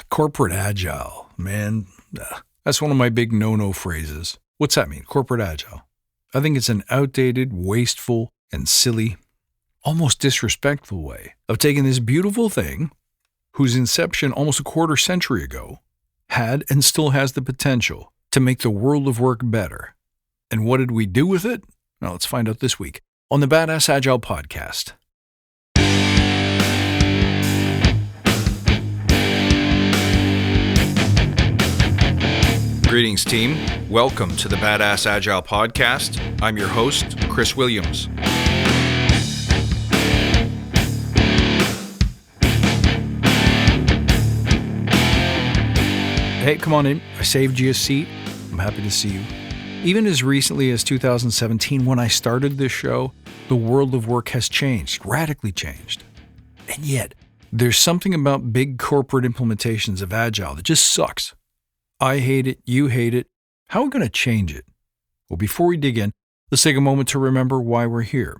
Corporate Agile, man. That's one of my big no-no phrases. What's that mean, Corporate Agile? I think it's an outdated, wasteful, and silly, almost disrespectful way of taking this beautiful thing, whose inception almost a quarter century ago had and still has the potential to make the world of work better. And what did we do with it? Well, let's find out this week on the Badass Agile podcast. Greetings, team. Welcome to the Badass Agile podcast. I'm your host, Chris Williams. Hey, come on in. I saved you a seat. I'm happy to see you. Even as recently as 2017, when I started this show, the world of work has changed, radically changed. And yet, there's something about big corporate implementations of Agile that just sucks. I hate it. You hate it. How are we going to change it? Well, before we dig in, let's take a moment to remember why we're here.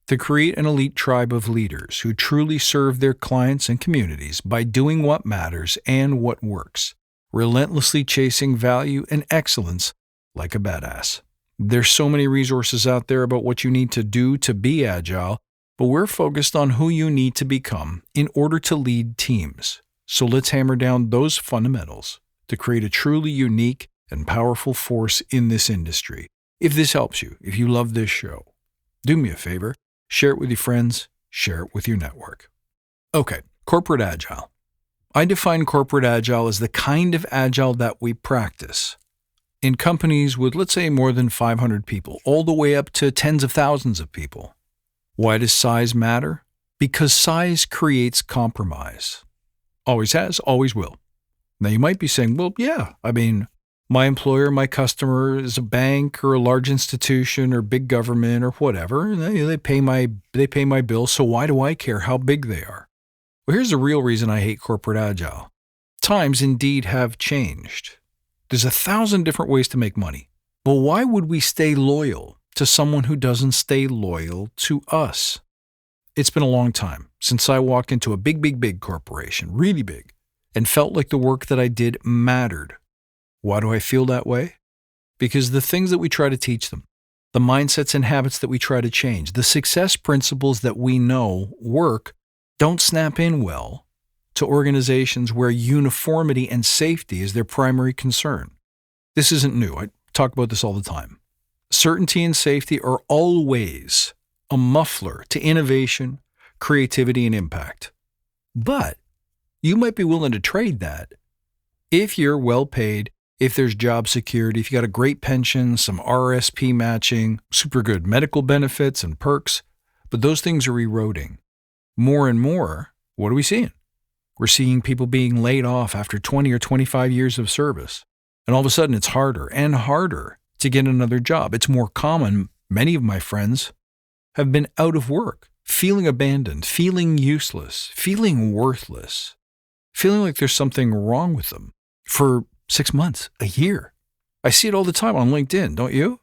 To create an elite tribe of leaders who truly serve their clients and communities by doing what matters and what works, relentlessly chasing value and excellence like a badass. There's so many resources out there about what you need to do to be agile, but we're focused on who you need to become in order to lead teams. So let's hammer down those fundamentals to create a truly unique and powerful force in this industry. If this helps you, if you love this show, do me a favor, share it with your friends, share it with your network. Okay, Corporate Agile. I define Corporate Agile as the kind of Agile that we practice in companies with, let's say, more than 500 people, all the way up to tens of thousands of people. Why does size matter? Because size creates compromise. Always has, always will. Now, you might be saying, well, yeah, my employer, my customer is a bank or a large institution or big government or whatever. They pay my bills, so why do I care how big they are? Well, here's the real reason I hate Corporate Agile. Times indeed have changed. There's 1,000 different ways to make money. Well, why would we stay loyal to someone who doesn't stay loyal to us? It's been a long time since I walked into a big corporation, really big, and felt like the work that I did mattered. Why do I feel that way? Because the things that we try to teach them, the mindsets and habits that we try to change, the success principles that we know work, don't snap in well to organizations where uniformity and safety is their primary concern. This isn't new. I talk about this all the time. Certainty and safety are always a muffler to innovation, creativity, and impact. But you might be willing to trade that if you're well paid, if there's job security, if you got a great pension, some RSP matching, super good medical benefits and perks. But those things are eroding. More and more, what are we seeing? We're seeing people being laid off after 20 or 25 years of service. And all of a sudden, it's harder and harder to get another job. It's more common. Many of my friends have been out of work, feeling abandoned, feeling useless, feeling worthless, feeling like there's something wrong with them for 6 months, a year. I see it all the time on LinkedIn, don't you?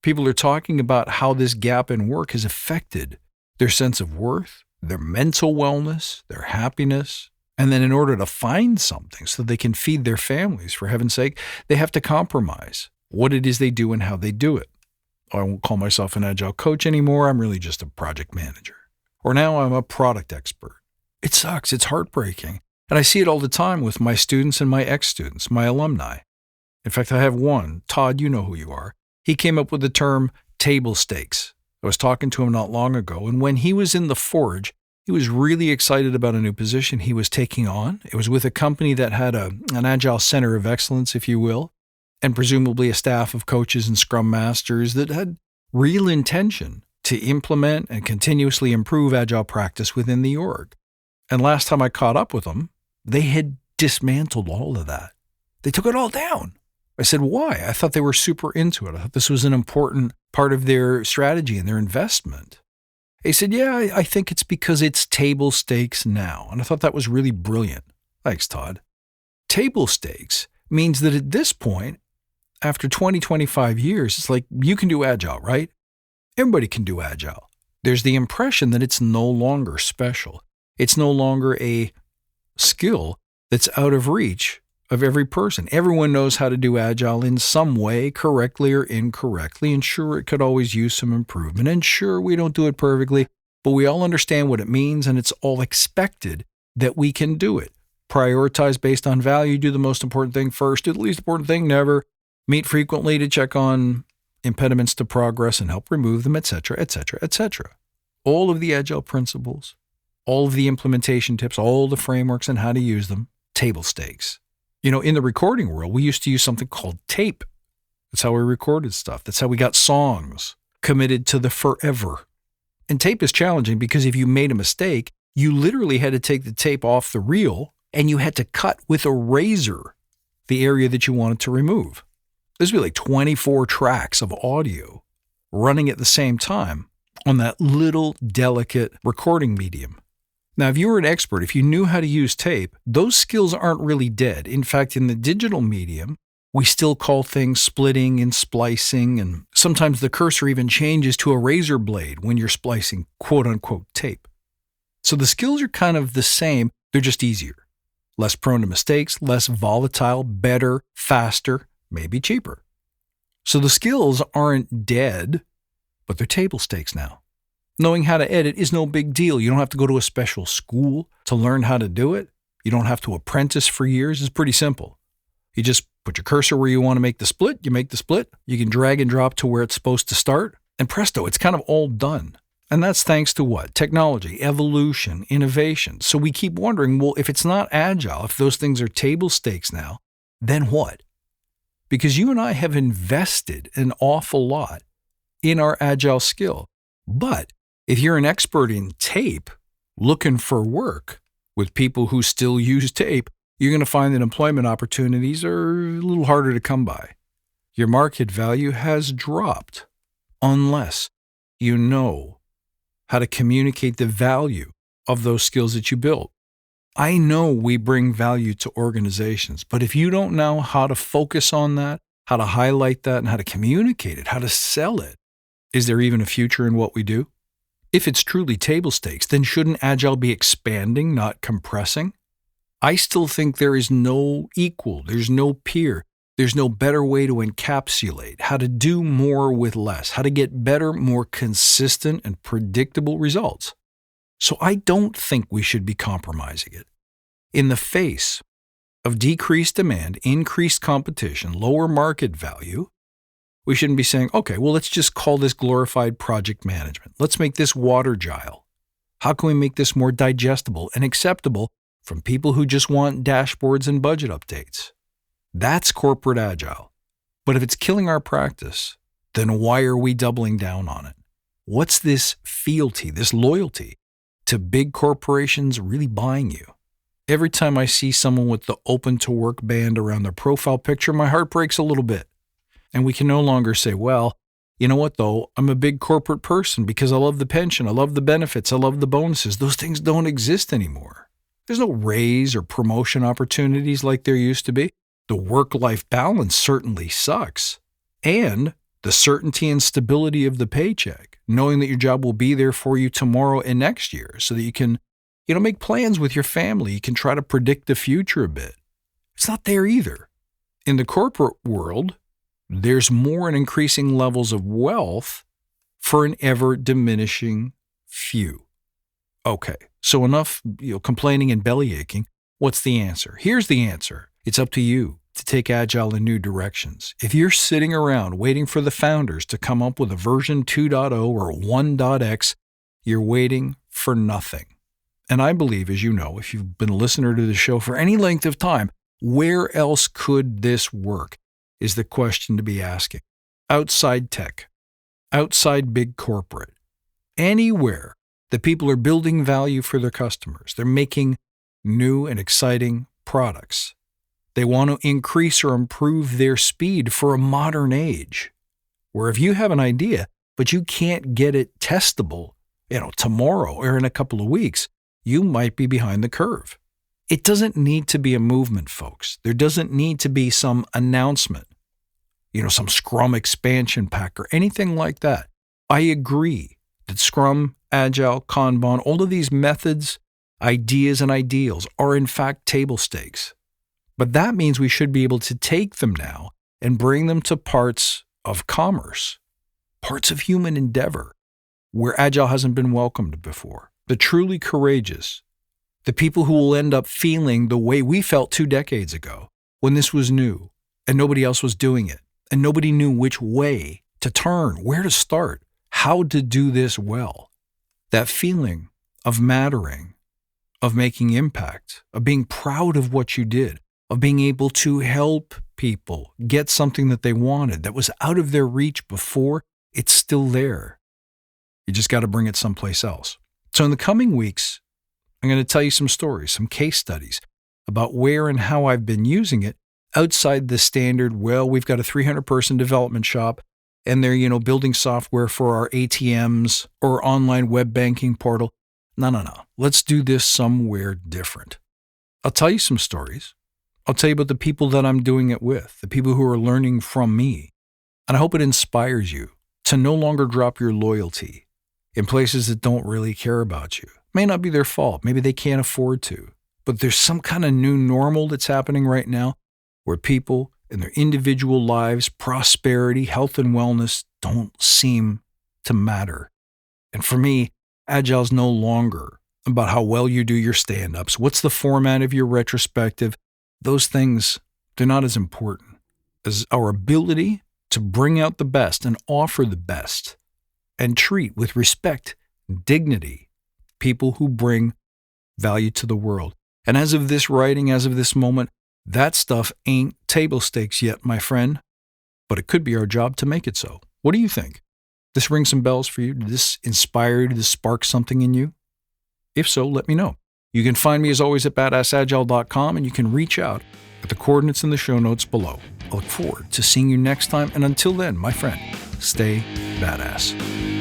People are talking about how this gap in work has affected their sense of worth, their mental wellness, their happiness. And then in order to find something so they can feed their families, for heaven's sake, they have to compromise what it is they do and how they do it. I won't call myself an agile coach anymore. I'm really just a project manager. Or now I'm a product expert. It sucks. It's heartbreaking. And I see it all the time with my students and my ex-students, my alumni. In fact, I have one, Todd, you know who you are. He came up with the term table stakes. I was talking to him not long ago, and when he was in the Forge, he was really excited about a new position he was taking on. It was with a company that had an agile center of excellence, if you will, and presumably a staff of coaches and scrum masters that had real intention to implement and continuously improve agile practice within the org. And last time I caught up with them, they had dismantled all of that. They took it all down. I said, why? I thought they were super into it. I thought this was an important part of their strategy and their investment. He said, yeah, I think it's because it's table stakes now. And I thought that was really brilliant. Thanks, Todd. Table stakes means that at this point, after 20, 25 years, it's like you can do agile, right? Everybody can do agile. There's the impression that it's no longer special. It's no longer a skill that's out of reach of every person. Everyone knows how to do Agile in some way, correctly or incorrectly, and sure, it could always use some improvement, and sure, we don't do it perfectly, but we all understand what it means, and it's all expected that we can do it. Prioritize based on value, do the most important thing first, do the least important thing never, meet frequently to check on impediments to progress and help remove them, etc., etc., etc. All of the Agile principles, all of the implementation tips, all the frameworks and how to use them, table stakes. In the recording world, we used to use something called tape. That's how we recorded stuff. That's how we got songs committed to the forever. And tape is challenging because if you made a mistake, you literally had to take the tape off the reel and you had to cut with a razor the area that you wanted to remove. There's really 24 tracks of audio running at the same time on that little delicate recording medium. Now, if you were an expert, if you knew how to use tape, those skills aren't really dead. In fact, in the digital medium, we still call things splitting and splicing, and sometimes the cursor even changes to a razor blade when you're splicing quote-unquote tape. So the skills are kind of the same, they're just easier. Less prone to mistakes, less volatile, better, faster, maybe cheaper. So the skills aren't dead, but they're table stakes now. Knowing how to edit is no big deal. You don't have to go to a special school to learn how to do it. You don't have to apprentice for years. It's pretty simple. You just put your cursor where you want to make the split. You make the split. You can drag and drop to where it's supposed to start. And presto, it's kind of all done. And that's thanks to what? Technology, evolution, innovation. So we keep wondering, well, if it's not Agile, if those things are table stakes now, then what? Because you and I have invested an awful lot in our Agile skill. But if you're an expert in tape looking for work with people who still use tape, you're going to find that employment opportunities are a little harder to come by. Your market value has dropped unless you know how to communicate the value of those skills that you built. I know we bring value to organizations, but if you don't know how to focus on that, how to highlight that, and how to communicate it, how to sell it, is there even a future in what we do? If it's truly table stakes, then shouldn't Agile be expanding, not compressing? I still think there is no equal, there's no peer, there's no better way to encapsulate how to do more with less, how to get better, more consistent and predictable results. So I don't think we should be compromising it. In the face of decreased demand, increased competition, lower market value, we shouldn't be saying, okay, well, let's just call this glorified project management. Let's make this water-gile. How can we make this more digestible and acceptable from people who just want dashboards and budget updates? That's corporate agile. But if it's killing our practice, then why are we doubling down on it? What's this fealty, this loyalty to big corporations really buying you? Every time I see someone with the open to work band around their profile picture, my heart breaks a little bit. And we can no longer say, well, you know what though, I'm a big corporate person because I love the pension, I love the benefits, I love the bonuses. Those things don't exist anymore. There's no raise or promotion opportunities like there used to be. The work-life balance certainly sucks. And the certainty and stability of the paycheck, knowing that your job will be there for you tomorrow and next year so that you can, make plans with your family. You can try to predict the future a bit. It's not there either. In the corporate world, there's more and increasing levels of wealth for an ever-diminishing few. Okay, so enough complaining and belly aching. What's the answer? Here's the answer. It's up to you to take Agile in new directions. If you're sitting around waiting for the founders to come up with a version 2.0 or 1.x, you're waiting for nothing. And I believe, as you know, if you've been a listener to the show for any length of time, where else could this work is the question to be asking. Outside tech, outside big corporate, anywhere that people are building value for their customers. They're making new and exciting products. They want to increase or improve their speed for a modern age, where if you have an idea, but you can't get it testable, tomorrow or in a couple of weeks, you might be behind the curve. It doesn't need to be a movement, folks. There doesn't need to be some announcement, some Scrum expansion pack or anything like that. I agree that Scrum, Agile, Kanban, all of these methods, Ideas and ideals are in fact table stakes. But that means we should be able to take them now and bring them to parts of commerce, parts of human endeavor, where Agile hasn't been welcomed before. The truly courageous, the people who will end up feeling the way we felt 2 decades ago when this was new and nobody else was doing it, and nobody knew which way to turn, where to start, how to do this well. That feeling of mattering, of making impact, of being proud of what you did, of being able to help people get something that they wanted that was out of their reach before, it's still there. You just got to bring it someplace else. So in the coming weeks, I'm going to tell you some stories, some case studies about where and how I've been using it outside the standard, well, we've got a 300-person development shop and they're, building software for our ATMs or online web banking portal. No. Let's do this somewhere different. I'll tell you some stories. I'll tell you about the people that I'm doing it with, the people who are learning from me. And I hope it inspires you to no longer drop your loyalty in places that don't really care about you. May not be their fault. Maybe they can't afford to. But there's some kind of new normal that's happening right now where people in their individual lives, prosperity, health, and wellness don't seem to matter. And for me, Agile is no longer about how well you do your stand-ups. What's the format of your retrospective? Those things, they're not as important as our ability to bring out the best and offer the best and treat with respect and dignity people who bring value to the world. And as of this writing, as of this moment, that stuff ain't table stakes yet, my friend, but it could be our job to make it so. What do you think? This ring some bells for you? Did this inspire you? Did this spark something in you? If so, let me know. You can find me as always at badassagile.com, and you can reach out at the coordinates in the show notes below. I look forward to seeing you next time, and until then, my friend, stay badass.